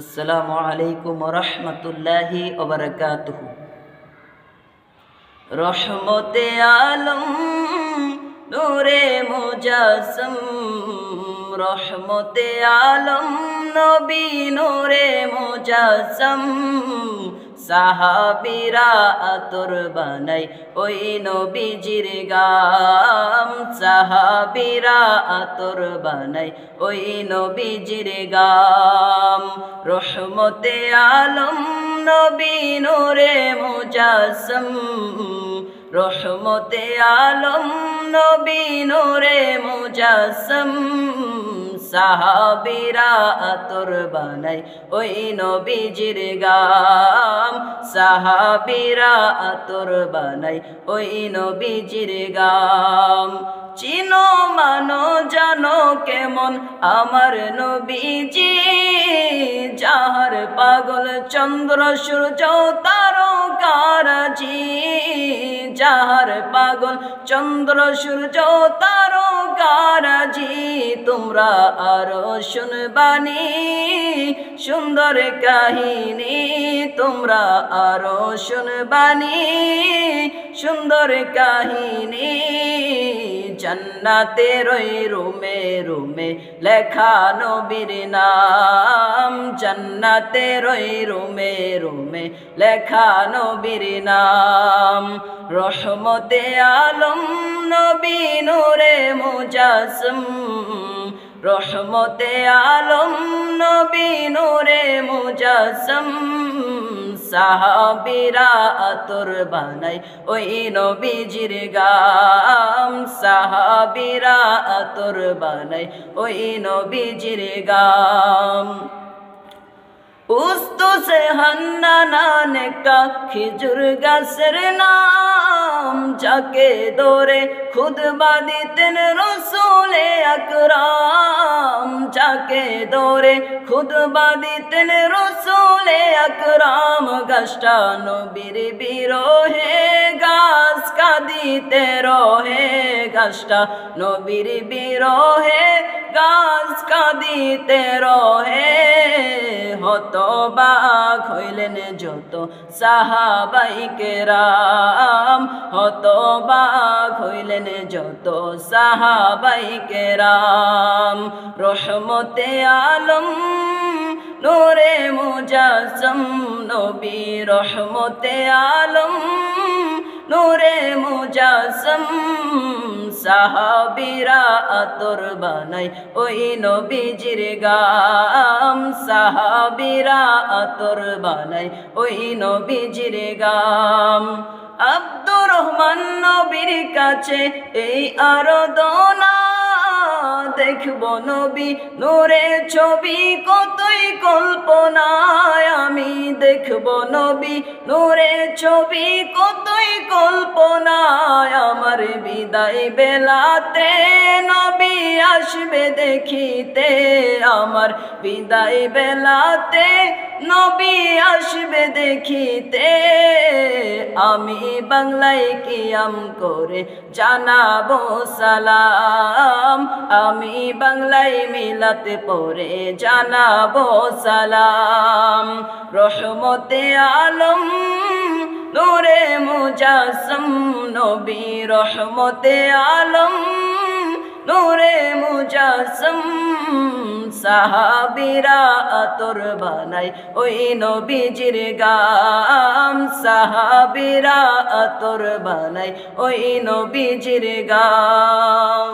আসসালামু আলাইকুম ওয়া রাহমাতুল্লাহি ওয়া বারাকাতুহু। রহমতে আলম নূরে মুজাসসম, রহমতে আলম নবী নূরে মুজাসসম। সাহাবীরা আতর বানাই ওই নবীজির গাম, সাহাবীরা আতর বানাই ওই নবীজির গাম। রহমতে আলম নবী নূরে মুজাসসম, রহমতে আলম নবী নূরে মুজাসসম। সাহাবীরা আতর বানাই ওই নবীজির গাম, সাহাবীরা আতর বানাই ওই নবীজির গাম। চিনো মানো জানো কেমন আমার নবীজি, যাহার পাগল চন্দ্র সূর্য তারকারাজি, যাহার পাগল চন্দ্র সূর্য তারকারাজি। তোমরা আরো শুনবানি সুন্দর কাহিনী, তোমরা আরো শুনবানি সুন্দর কাহিনী। জান্নাতের ওই রুমে রুমে লেখা নবীর নাম, জান্নাতের ওই রুমে রুমে লেখা নবীর নাম। রহমতে আলম নবী নূরে মুজাসসম, রহমতে আলম নবী নূরে মুজাসসম। সাহাবীরা আতর বানাই ওই নবীজির গাম, সাহাবীরা আতর বানাই ওই নবীজির গাম। উস্তু সে হান্নান একটা খেজুর গাছের নাম, যাকে ধরে খুতবা দিতেন রসুলে আকরাম, যাকে ধরে খুতবা দিতেন রসুলে আকরাম। গাছটা নবীর বিরহে গাছ কাঁদিতে রহে, গাছটা নবীর বিরহে গাছ কাঁদিতে রহে। হতবাক হইলেন যত সাহাবাই কেরাম, হতবাক হইলেন যত সাহাবাই কেরাম। রহমতে আলম নূরে মুজাসসম নবী, রহমতে আলম নূরে মুজাসসম। সাহাবীরা আতর বানাই ওই নবীজির গাম, সাহাবীরা আতর বানাই ওই নবীজির গাম। আব্দুর রহমান নবীর কাছে এই আরাধনা, দেখব নবী নূরে ছবি কতই কল্পনায়। আমি দেখব নবী নূরে ছবি কতই কল্পনায়। আমার বিদায় বেলাতে নবী আসবে দেখিতে, আমার বিদায় বেলাতে নবী আসবে দেখিতে। আমি বাংলায় কিয়াম করে জানাবো সালাম, আমি বাংলায় মিলাতে পড়ে জানাবো সালাম। রহমতে আলম নূরে মুজাসসম নবী, রহমতে আলম নূরে মুজাসসম। সাহাবীরা আতর বানাই ওই নবীজির গাম, সাহাবীরা আতর বানাই ওই নবীজির গাম।